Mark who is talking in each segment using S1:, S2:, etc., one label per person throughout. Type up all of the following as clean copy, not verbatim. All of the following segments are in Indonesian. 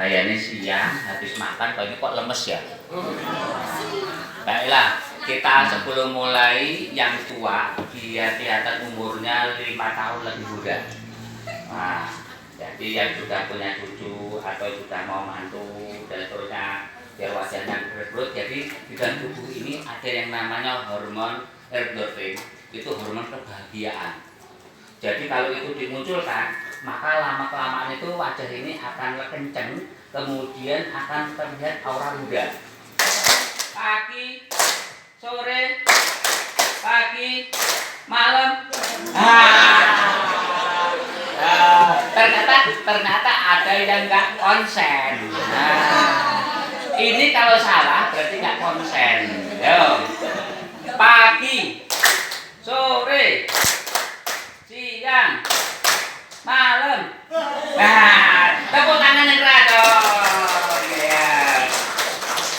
S1: kayaknya siang habis makan kok lemes ya. Baiklah, kita sebelum mulai yang tua dia kelihatan umurnya 5 tahun lebih muda. Nah, jadi yang sudah punya cucu atau sudah mau mantu dan seterusnya biar wajahnya berkerut. Jadi di dalam tubuh ini ada yang namanya hormon endorfin, itu hormon kebahagiaan. Jadi kalau itu dimunculkan, maka lama-kelamaan itu wajah ini akan kenceng, kemudian akan terlihat aura muda. Pagi, sore, pagi, malam. Ternyata ada yang nggak konsen. Ini kalau salah berarti nggak konsen. Yo. Pagi, sore, siang, malam. Tepuk tangan yang keras dong. Ya.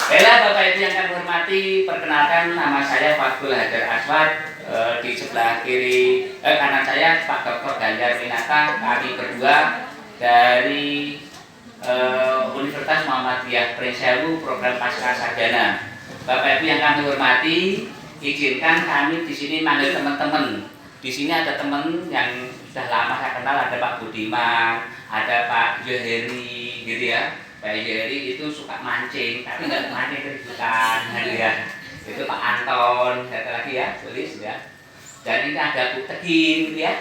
S1: Baiklah Bapak Ibu yang kami hormati, perkenalkan nama saya Fakul Hajar Aswad. Di sebelah kiri kanan saya Pak Dr. Ganjar Winata. Kami berdua dari Universitas Muhammadiyah Prinsewu program Pasca Sarjana. Bapak Ibu yang kami hormati, izinkan kami di sini manggil teman-teman. Di sini ada teman yang sudah lama saya kenal, ada Pak Budiman, ada Pak Joheri, gitu ya. Pak Joheri itu suka mancing, tapi nggak mancing keributan, gitu ya. Itu Pak Anton, satu lagi ya, tulis ya. Dan ini ada Bu Tegin, gitu ya.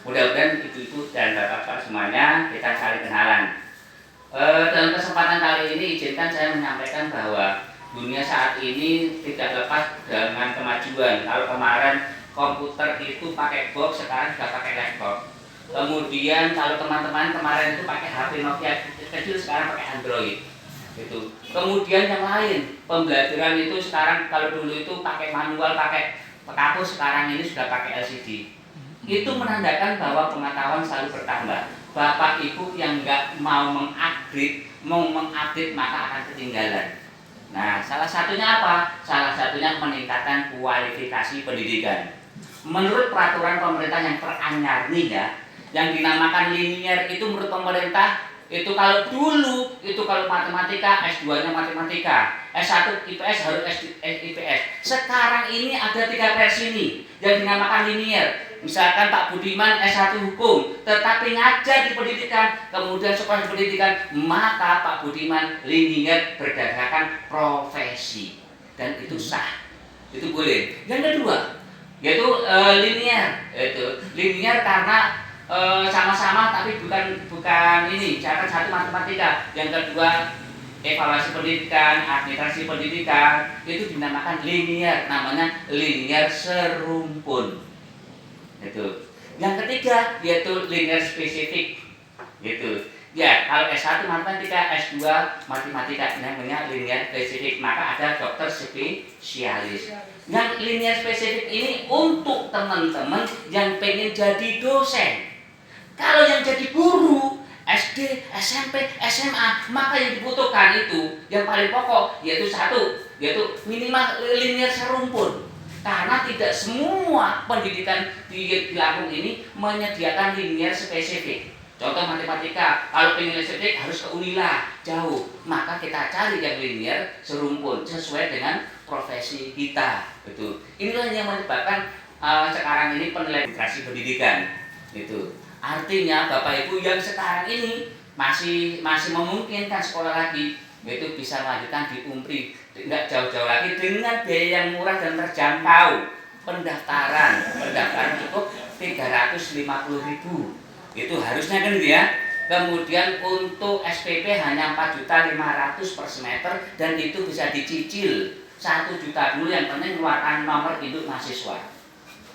S1: Mudah-mudahan ibu-ibu dan bapak-bapak semuanya kita saling kenalan. Dalam kesempatan kali ini izinkan saya menyampaikan bahwa dunia saat ini tidak lepas dengan kemajuan. Kalau kemarin komputer itu pakai box, sekarang sudah pakai laptop. Kemudian kalau teman-teman kemarin itu pakai HP Nokia kecil, sekarang pakai Android. Gitu. Kemudian yang lain, pembelajaran itu sekarang kalau dulu itu pakai manual, pakai perkapus, sekarang ini sudah pakai LCD. Itu menandakan bahwa pengetahuan selalu bertambah. Bapak Ibu yang nggak mau mengupdate maka akan ketinggalan. Nah, salah satunya apa? Salah satunya peningkatan kualifikasi pendidikan. Menurut peraturan pemerintah yang teranyar nih ya, yang dinamakan linier itu menurut pemerintah itu kalau dulu itu kalau matematika S2-nya matematika, S1 IPS harus IPS. Sekarang ini ada 3 versi nih yang dinamakan linier. Misalkan Pak Budiman S1 hukum, tetapi ngajar di pendidikan, kemudian sekolah pendidikan, maka Pak Budiman linier berdasarkan profesi dan itu sah, itu boleh. Yang kedua yaitu linier karena sama-sama tapi bukan ini cara satu matematika. Yang kedua evaluasi pendidikan, administrasi pendidikan itu dinamakan linier, namanya linier serumpun. Itu. Yang ketiga yaitu linier spesifik. Gitu. Ya, kalau S1 matematika, S2 matematika, namanya linier spesifik, maka ada dokter spesialis. Yang linier spesifik ini untuk teman-teman yang pengen jadi dosen. Kalau yang jadi guru SD, SMP, SMA, maka yang dibutuhkan itu yang paling pokok yaitu yaitu minimal linier serumpun. Karena tidak semua pendidikan di Lampung ini menyediakan linier spesifik. Contoh matematika, kalau pengen spesifik harus ke Unila, jauh. Maka kita cari yang linier serumpun sesuai dengan profesi kita. Betul. Inilah yang menyebabkan sekarang ini penilaian literasi pendidikan. Itu. Artinya Bapak Ibu yang sekarang ini masih memungkinkan sekolah lagi, itu bisa melanjutkan di UMPRI, tidak jauh-jauh lagi dengan biaya yang murah dan terjangkau. Pendaftaran cukup 350.000. Itu harusnya kan ya. Kemudian untuk SPP hanya 4.500.000 per semester dan itu bisa dicicil 1 juta dulu, yang penting keluarkan nomor induk mahasiswa.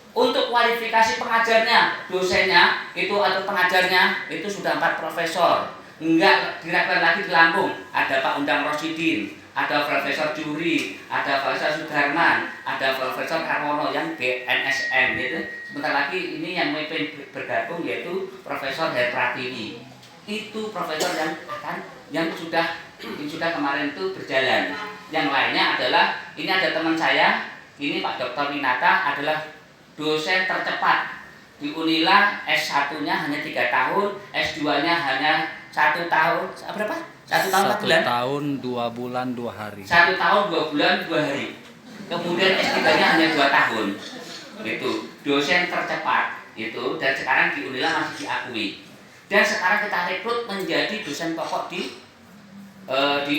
S1: Untuk kualifikasi pengajarnya, dosennya itu atau pengajarnya itu sudah 4 profesor. Enggak diragukan lagi di Lampung. Ada Pak Undang Rosidin, ada Profesor Juri, ada Profesor Sudarman, ada Profesor Karwono yang BNSM gitu. Sebentar lagi ini yang memimpin bergabung yaitu Profesor Her Pratiwi. Itu profesor yang sudah kemarin itu berjalan. Yang lainnya adalah ini ada teman saya, ini Pak Dr. Winata adalah dosen tercepat di Unila. S1-nya hanya 3 tahun, S2-nya hanya 1 tahun berapa? 1 tahun 4 bulan?
S2: 1 tahun 2 bulan 2 hari.
S1: 1 tahun 2 bulan 2 hari. Kemudian S3-nya hanya 2 tahun. Itu dosen tercepat itu, dan sekarang di Unila masih diakui. Dan sekarang kita rekrut menjadi dosen pokok di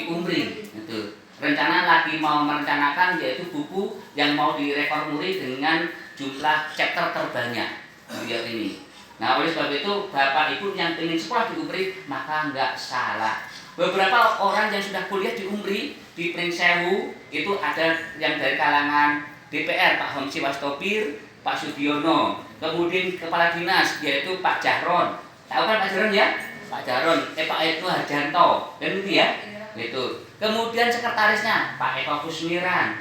S1: UMRI. Itu rencana lagi mau merencanakan yaitu buku yang mau direformuli dengan jumlah chapter terbanyak beliau ini. Nah, oleh sebab itu Bapak Ibu yang ingin sekolah di UMRI maka nggak salah. Beberapa orang yang sudah kuliah di UMRI di Pringsewu itu ada yang dari kalangan DPR, Pak Homsi Wastopir, Pak Sudiono, kemudian kepala dinas yaitu Pak Jahron. Tahu kan Pak Jahron ya? Pak Jahron, Pak Ibnu Harjanto, dan itu ya. Itu. Kemudian sekretarisnya Pak Eko Kusmiran,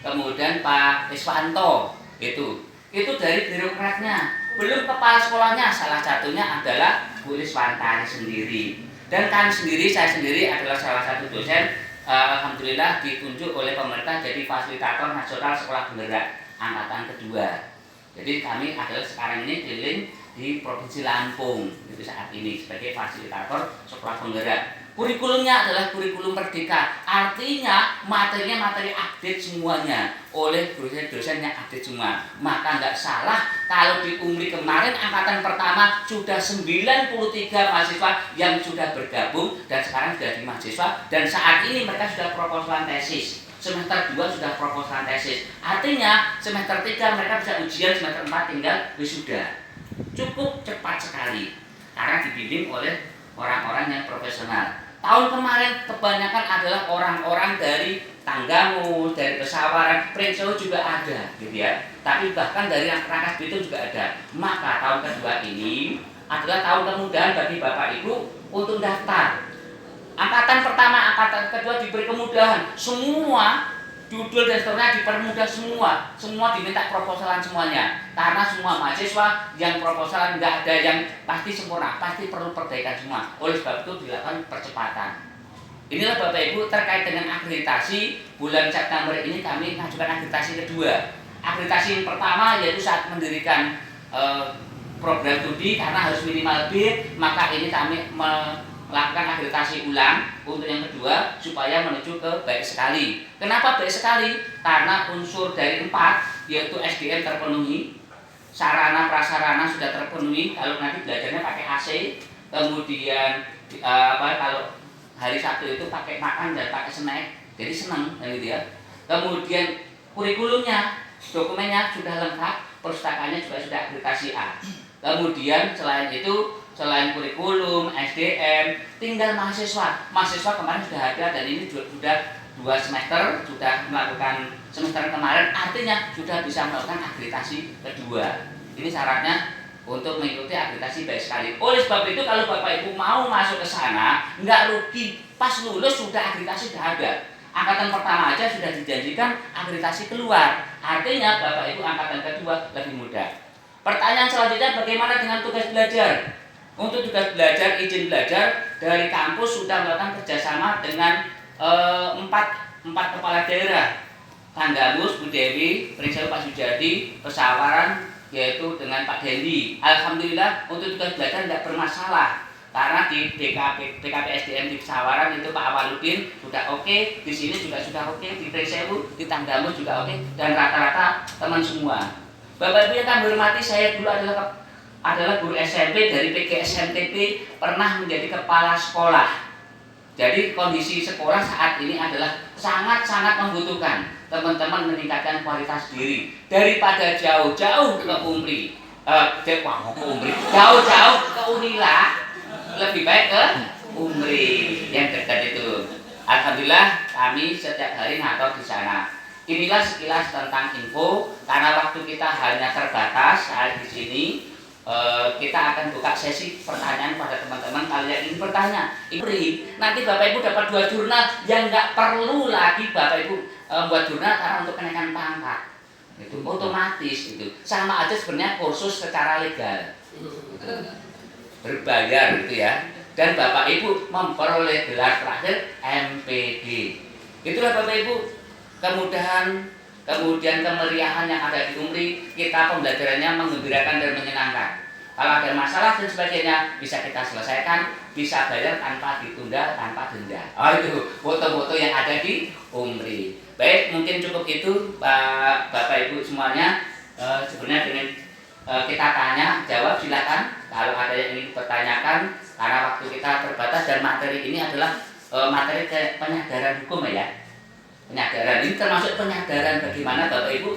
S1: kemudian Pak Iswanto, itu dari birokratnya. Belum kepala sekolahnya, salah satunya adalah Bu Riswantari sendiri. Dan saya sendiri adalah salah satu dosen, alhamdulillah ditunjuk oleh pemerintah jadi fasilitator nasional sekolah penggerak angkatan kedua. Jadi kami adalah sekarang ini keliling di Provinsi Lampung itu saat ini sebagai fasilitator sekolah penggerak. Kurikulumnya adalah kurikulum merdeka, artinya materinya materi update semuanya oleh dosen-dosen yang update semua. Maka nggak salah kalau di UMRI kemarin angkatan pertama sudah 93 mahasiswa yang sudah bergabung dan sekarang sudah di mahasiswa, dan saat ini mereka sudah proposalan tesis. Semester 2 sudah proposalan tesis. Artinya semester 3 mereka bisa ujian, semester 4 tinggal wisuda. Cukup cepat sekali karena dibimbing oleh orang-orang yang profesional. Tahun kemarin kebanyakan adalah orang-orang dari Tanggamus, dari Pesawaran, Pringsewu juga ada, gitu ya. Tapi bahkan dari Rangkas Bitung juga ada. Maka tahun kedua ini adalah tahun kemudahan bagi Bapak Ibu untuk daftar. Angkatan pertama, angkatan kedua diberi kemudahan. Semua judul dan seterusnya dipermudah semua diminta proposalan semuanya, karena semua mahasiswa yang proposalan nggak ada yang pasti sempurna, pasti perlu perbaikan semua. Oleh sebab itu dilakukan percepatan. Inilah Bapak Ibu terkait dengan akreditasi. Bulan September ini kami mengajukan akreditasi kedua. Akreditasi yang pertama yaitu saat mendirikan program studi karena harus minimal B, maka ini kami melakukan akreditasi ulang untuk yang kedua supaya menuju ke baik sekali. Kenapa baik sekali? Karena unsur dari 4 yaitu SDM terpenuhi, sarana prasarana sudah terpenuhi. Kalau nanti belajarnya pakai AC, kemudian kalau hari Sabtu itu pakai makan dan pakai snack, jadi senang gitu ya. Kemudian kurikulumnya, dokumennya sudah lengkap, perpustakaannya juga sudah akreditasi A. Kemudian selain itu, selain kurikulum, SDM, tinggal mahasiswa. Mahasiswa kemarin sudah ada dan ini sudah 2 semester, sudah melakukan semester kemarin, artinya sudah bisa melakukan akreditasi kedua. Ini syaratnya untuk mengikuti akreditasi baik sekali. Oleh sebab itu kalau Bapak Ibu mau masuk ke sana, nggak rugi, pas lulus sudah akreditasi sudah ada. Angkatan pertama aja sudah dijanjikan akreditasi keluar. Artinya Bapak Ibu angkatan kedua lebih mudah. Pertanyaan selanjutnya, bagaimana dengan tugas belajar? Untuk tugas belajar, izin belajar dari kampus sudah melakukan kerjasama dengan 4 kepala daerah. Tanggamus, Bu Dewi, Pringsewu Pak Sujadi, Pesawaran yaitu dengan Pak Dendi. Alhamdulillah untuk tugas belajar tidak bermasalah. Karena di DKP SDM di Pesawaran itu Pak Awaludin sudah oke, di sini juga sudah oke, di Pringsewu, di Tanggamus juga oke, dan rata-rata teman semua. Bapak Ibu yang kami hormati, saya dulu adalah guru SMP dari PGSMTP, pernah menjadi kepala sekolah. Jadi kondisi sekolah saat ini adalah sangat-sangat membutuhkan teman-teman meningkatkan kualitas diri daripada jauh-jauh ke UMRI, jauh-jauh ke Unila, lebih baik ke UMRI yang dekat itu. Alhamdulillah kami setiap hari ngatur di sana. Inilah sekilas tentang info, karena waktu kita hanya terbatas saat di sini. Kita akan buka sesi pertanyaan pada teman-teman. Kalau yang ingin bertanya, nanti Bapak Ibu dapat 2 jurnal yang nggak perlu lagi Bapak Ibu buat jurnal karena untuk kenaikan pangkat. Itu otomatis itu. Sama aja sebenarnya kursus secara legal. Berbayar gitu ya. Dan Bapak Ibu memperoleh gelar terakhir MPD. Itulah Bapak Ibu kemudahan, kemudian kemeriahan yang ada di UMRI. Kita pembelajarannya menggembirakan dan menyenangkan. Kalau ada masalah dan sebagainya bisa kita selesaikan bisa bayar tanpa ditunda, tanpa denda. Oh itu foto-foto yang ada di Umri. Baik, mungkin cukup itu Bapak Ibu semuanya. Sebenarnya dengan kita tanya, jawab silakan. Kalau ada yang ingin dipertanyakan, karena waktu kita terbatas dan materi ini adalah materi penyadaran hukum ya. Penyadaran ini termasuk penyadaran bagaimana Bapak Ibu